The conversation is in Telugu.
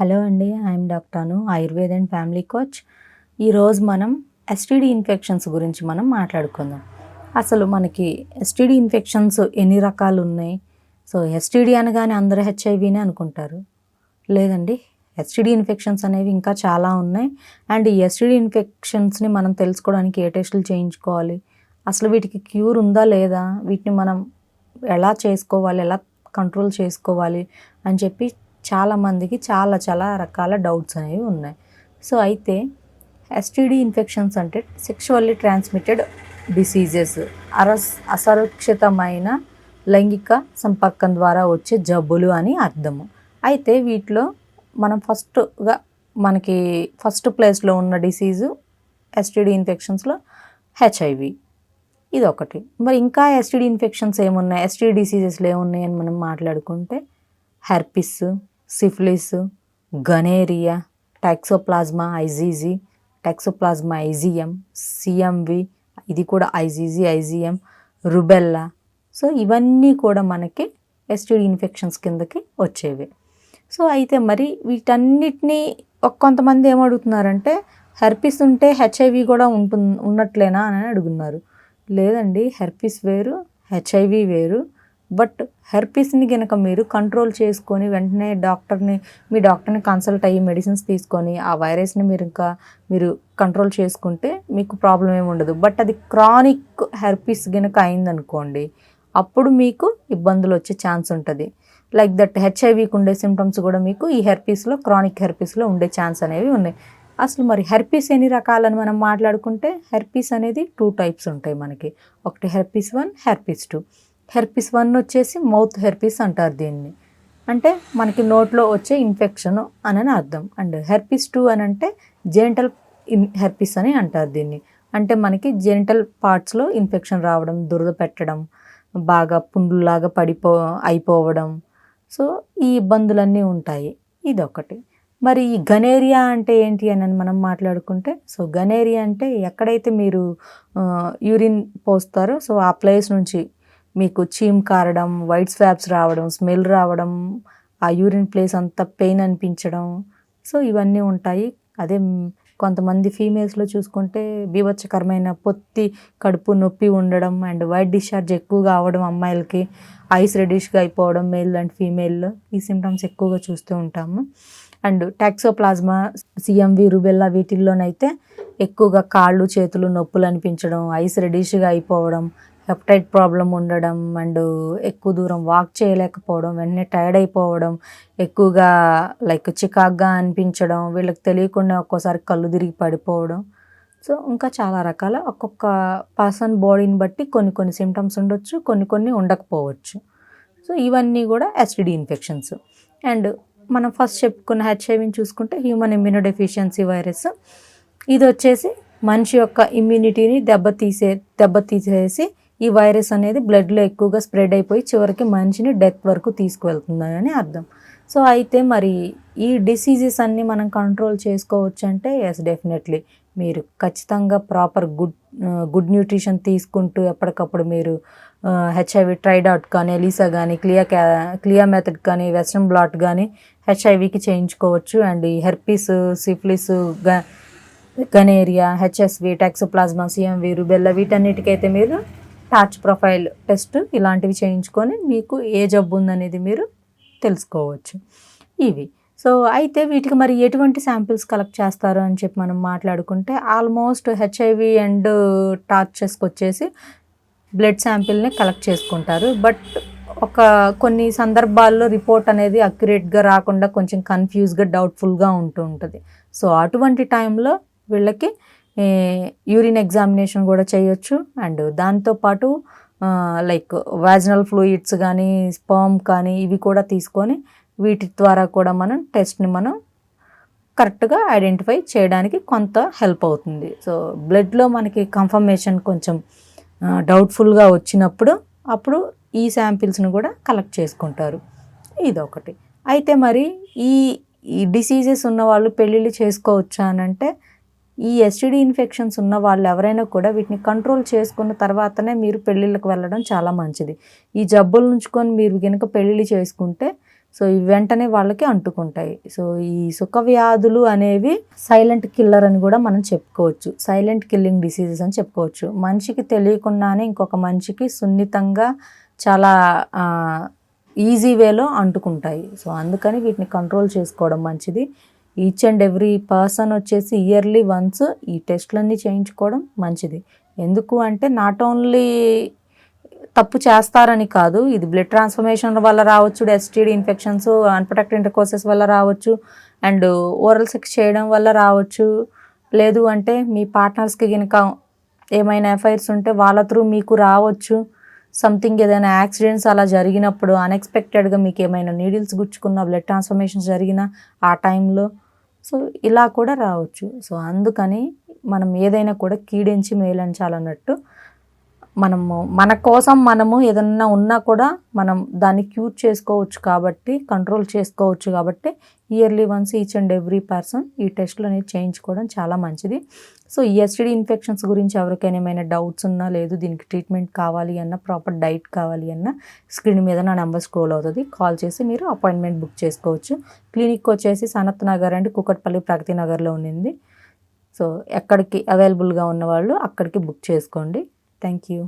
హలో అండి, I'm doctor Anu, Ayurveda and family coach. ఈరోజు మనం ఎస్టీడీ ఇన్ఫెక్షన్స్ గురించి మనం మాట్లాడుకుందాం. అసలు మనకి ఎస్టీడీ ఇన్ఫెక్షన్స్ ఎన్ని రకాలు ఉన్నాయి? సో ఎస్టీడీ అనగానే అందరూ హెచ్ఐవినే అనుకుంటారు. లేదండి, ఎస్టీడీ ఇన్ఫెక్షన్స్ అనేవి ఇంకా చాలా ఉన్నాయి. అండ్ ఈ ఎస్టీడీ ఇన్ఫెక్షన్స్ని మనం తెలుసుకోవడానికి ఏ టెస్టులు చేయించుకోవాలి, అసలు వీటికి క్యూర్ ఉందా లేదా, వీటిని మనం ఎలా చేసుకోవాలి, ఎలా కంట్రోల్ చేసుకోవాలి అని చెప్పి చాలామందికి చాలా రకాల డౌట్స్ అనేవి ఉన్నాయి. సో అయితే ఎస్టీడీ ఇన్ఫెక్షన్స్ అంటే సెక్షువల్లీ ట్రాన్స్మిటెడ్ డిసీజెస్, అసురక్షితమైన లైంగిక సంపర్కం ద్వారా వచ్చే జబ్బులు అని అర్థము. అయితే వీటిలో మనం మనకి ఫస్ట్ ప్లేస్లో ఉన్న డిసీజు ఎస్టీడీ ఇన్ఫెక్షన్స్లో హెచ్ఐవి, ఇది ఒకటి. మరి ఇంకా ఎస్టీడీ ఇన్ఫెక్షన్స్ ఏమున్నాయి, ఎస్టీడీ డిసీజెస్లో ఏమున్నాయి అని మనం మాట్లాడుకుంటే herpes, syphilis, gonorrhoea, toxoplasma IgG, toxoplasma IgM, CMV, ఇది కూడా ఐజీజీ ఐజిఎం, రుబెల్లా. సో ఇవన్నీ కూడా మనకి ఎస్టీడీ ఇన్ఫెక్షన్స్ కిందకి వచ్చేవి. సో అయితే మరి వీటన్నిటినీ కొంతమంది ఏమడుగుతున్నారంటే హెర్పిస్ ఉంటే హెచ్ఐవి కూడా ఉన్నట్లేనా అని అడుగుతున్నారు. లేదండి, హెర్పిస్ వేరు, హెచ్ఐవి వేరు. బట్ హెర్పిస్ని కనుక మీరు కంట్రోల్ చేసుకొని వెంటనే మీ డాక్టర్ని కన్సల్ట్ అయ్యి మెడిసిన్స్ తీసుకొని ఆ వైరస్ని మీరు కంట్రోల్ చేసుకుంటే మీకు ప్రాబ్లం ఏమి ఉండదు. బట్ అది క్రానిక్ హెర్పిస్ కనుక అయిందనుకోండి, అప్పుడు మీకు ఇబ్బందులు వచ్చే ఛాన్స్ ఉంటుంది. లైక్ దట్ హెచ్ఐవికి ఉండే సిమ్టమ్స్ కూడా మీకు ఈ హెర్పిస్లో, క్రానిక్ హెర్పిస్లో ఉండే ఛాన్స్ అనేవి ఉన్నాయి. అసలు మరి హెర్పిస్ ఎన్ని రకాలని మనం మాట్లాడుకుంటే హెర్పిస్ అనేది 2 టైప్స్ ఉంటాయి మనకి. ఒకటి హెర్పిస్ 1, హెర్పిస్ 2. హెర్పిస్ 1 వచ్చేసి మౌత్ హెర్పిస్ అంటారు దీన్ని, అంటే మనకి నోట్లో వచ్చే ఇన్ఫెక్షన్ అని అర్థం. అండ్ హెర్పిస్ 2 అని అంటే జెనిటల్ హెర్పిస్ అని అంటారు దీన్ని, అంటే మనకి జెనిటల్ పార్ట్స్లో ఇన్ఫెక్షన్ రావడం, దురద పెట్టడం, బాగా పుండులాగా అయిపోవడం. సో ఈ ఇబ్బందులన్నీ ఉంటాయి. ఇదొకటి. మరి ఈ గనేరియా అంటే ఏంటి అని మనం మాట్లాడుకుంటే, సో గనేరియా అంటే ఎక్కడైతే మీరు యూరిన్ పోస్తారో సో ఆ ప్లేస్ నుంచి మీకు చీమ్ కారడం, వైట్ స్వాబ్స్ రావడం, స్మెల్ రావడం, ఆ యూరిన్ ప్లేస్ అంతా పెయిన్ అనిపించడం, సో ఇవన్నీ ఉంటాయి. అదే కొంతమంది ఫీమేల్స్లో చూసుకుంటే బీభత్సకరమైన పొత్తి కడుపు నొప్పి ఉండడం అండ్ వైట్ డిశ్చార్జ్ ఎక్కువగా అవ్వడం, అమ్మాయిలకి ఐస్ రెడిష్గా అయిపోవడం, మేల్ అండ్ ఫీమేల్లో ఈ సిమ్టమ్స్ ఎక్కువగా చూస్తూ ఉంటాము. అండ్ టాక్సోప్లాజ్మా, సిఎంవి, రుబెల్లా వీటిల్లోనైతే ఎక్కువగా కాళ్ళు చేతులు నొప్పులు అనిపించడం, ఐస్ రెడిష్గా అయిపోవడం, హెపటైట్ ప్రాబ్లం ఉండడం, అండ్ ఎక్కువ దూరం వాక్ చేయలేకపోవడం, వెంటనే టైర్డ్ అయిపోవడం, ఎక్కువగా లైక్ చికాగ్గా అనిపించడం, వీళ్ళకి తెలియకుండా ఒక్కోసారి కళ్ళు తిరిగి పడిపోవడం. సో ఇంకా చాలా రకాల ఒక్కొక్క పర్సన్ బాడీని బట్టి కొన్ని సిమ్టమ్స్ ఉండొచ్చు, కొన్ని ఉండకపోవచ్చు. సో ఇవన్నీ కూడా ఎస్టీడీ ఇన్ఫెక్షన్స్. అండ్ మనం ఫస్ట్ చెప్పుకున్న హెచ్ఐవిని చూసుకుంటే హ్యూమన్ ఇమ్యూనోడెఫిషియన్సీ వైరస్. ఇది వచ్చేసి మనిషి యొక్క ఇమ్యూనిటీని దెబ్బతీసేసి ఈ వైరస్ అనేది బ్లడ్లో ఎక్కువగా స్ప్రెడ్ అయిపోయి చివరికి మనిషిని డెత్ వరకు తీసుకువెళ్తుందని అర్థం. సో అయితే మరి ఈ డిసీజెస్ అన్నీ మనం కంట్రోల్ చేసుకోవచ్చు అంటే ఎస్, డెఫినెట్లీ. మీరు ఖచ్చితంగా ప్రాపర్ గుడ్ న్యూట్రిషన్ తీసుకుంటూ ఎప్పటికప్పుడు మీరు హెచ్ఐవి ట్రైడాట్ కానీ, ఎలిసా కానీ, క్లియా మెథడ్ కానీ, వెస్ట్రన్ బ్లాట్ కానీ హెచ్ఐవికి చేయించుకోవచ్చు. అండ్ ఈ herpes, syphilis, gonorrhoea, HSV, toxoplasma, CMV, rubella వీటన్నిటికైతే మీరు టార్చ్ ప్రొఫైల్ టెస్ట్ ఇలాంటివి చేయించుకొని మీకు ఏ జబ్బు ఉందనేది మీరు తెలుసుకోవచ్చు. ఇవి. సో అయితే వీటికి మరి ఎటువంటి శాంపిల్స్ కలెక్ట్ చేస్తారు అని చెప్పి మనం మాట్లాడుకుంటే ఆల్మోస్ట్ హెచ్ఐవి అండ్ టార్చెస్కి వచ్చేసి బ్లడ్ శాంపిల్ని కలెక్ట్ చేసుకుంటారు. బట్ కొన్ని సందర్భాల్లో రిపోర్ట్ అనేది అక్యురేట్గా రాకుండా కొంచెం కన్ఫ్యూజ్గా, డౌట్ఫుల్గా ఉంటుంది. సో అటువంటి టైంలో వీళ్ళకి యూరిన్ ఎగ్జామినేషన్ కూడా చేయొచ్చు. అండ్ దాంతోపాటు లైక్ వాజినల్ ఫ్లూయిడ్స్ కానీ, స్పర్మ్ కానీ ఇవి కూడా తీసుకొని వీటి ద్వారా కూడా టెస్ట్ని మనం కరెక్ట్గా ఐడెంటిఫై చేయడానికి కొంత హెల్ప్ అవుతుంది. సో బ్లడ్లో మనకి కన్ఫర్మేషన్ కొంచెం డౌట్ఫుల్గా వచ్చినప్పుడు అప్పుడు ఈ శాంపిల్స్ని కూడా కలెక్ట్ చేసుకుంటారు. ఇదొకటి. అయితే మరి ఈ డిసీజెస్ ఉన్న వాళ్ళు పెళ్ళిళ్ళు చేసుకోవచ్చా అని అంటే ఈ ఎస్టీడీ ఇన్ఫెక్షన్స్ ఉన్న వాళ్ళు ఎవరైనా కూడా వీటిని కంట్రోల్ చేసుకున్న తర్వాతనే మీరు పెళ్ళిళ్ళకి వెళ్ళడం చాలా మంచిది. ఈ జబ్బులు ఉంచుకొని మీరు కనుక పెళ్ళిళ్ళు చేసుకుంటే సో ఇవి వెంటనే వాళ్ళకి అంటుకుంటాయి. సో ఈ సుఖ వ్యాధులు అనేవి సైలెంట్ కిల్లర్ అని కూడా మనం చెప్పుకోవచ్చు, సైలెంట్ కిల్లింగ్ డిసీజెస్ అని చెప్పుకోవచ్చు. మనిషికి తెలియకుండానే ఇంకొక మనిషికి సున్నితంగా చాలా ఈజీ వేలో అంటుకుంటాయి. సో అందుకని వీటిని కంట్రోల్ చేసుకోవడం మంచిది. ఈచ్ అండ్ ఎవ్రీ పర్సన్ వచ్చేసి ఇయర్లీ వన్స్ ఈ టెస్ట్లన్నీ చేయించుకోవడం మంచిది. ఎందుకు అంటే నాట్ ఓన్లీ తప్పు చేస్తారని కాదు, ఇది బ్లడ్ ట్రాన్స్ఫర్మేషన్ వల్ల రావచ్చు, ఎస్టీడీ ఇన్ఫెక్షన్స్, అన్ప్రొటెక్టెడ్ ఇంటర్కోర్సెస్ వల్ల రావచ్చు, అండ్ ఓరల్ సెక్స్ చేయడం వల్ల రావచ్చు, లేదు అంటే మీ పార్ట్నర్స్కి కనుక ఏమైనా ఎఫైర్స్ ఉంటే వాళ్ళ త్రూ మీకు రావచ్చు. సంథింగ్ ఏదైనా యాక్సిడెంట్స్ అలా జరిగినప్పుడు అన్ఎక్స్పెక్టెడ్గా మీకు ఏమైనా నీడిల్స్ గుచ్చుకున్న, బ్లడ్ ట్రాన్స్ఫర్మేషన్స్ జరిగిన ఆ టైంలో, సో ఇలా కూడా రావచ్చు. సో అందుకని మనం ఏదైనా కూడా కీడించి మేలంచాలన్నట్టు మన కోసం మనము ఏదన్నా ఉన్నా కూడా మనం దాన్ని క్యూర్ చేసుకోవచ్చు కాబట్టి, కంట్రోల్ చేసుకోవచ్చు కాబట్టి yearly once each and every person ఈ టెస్ట్లు అనేది చేయించుకోవడం చాలా మంచిది. సో ఈ ఎస్టీడీ ఇన్ఫెక్షన్స్ గురించి ఎవరికైనా ఏమైనా డౌట్స్ ఉన్నా, లేదు దీనికి ట్రీట్మెంట్ కావాలి అన్న, ప్రాపర్ డైట్ కావాలి అన్న, స్క్రీన్ మీద నా నెంబర్ స్క్రోల్ అవుతుంది, కాల్ చేసి మీరు అపాయింట్మెంట్ బుక్ చేసుకోవచ్చు. క్లినిక్ వచ్చేసి సనత్ నగర్ అండ్ కూకట్పల్లి ప్రగతి నగర్లో ఉంది. సో ఎక్కడికి అవైలబుల్గా ఉన్న వాళ్ళు అక్కడికి బుక్ చేసుకోండి. Thank you.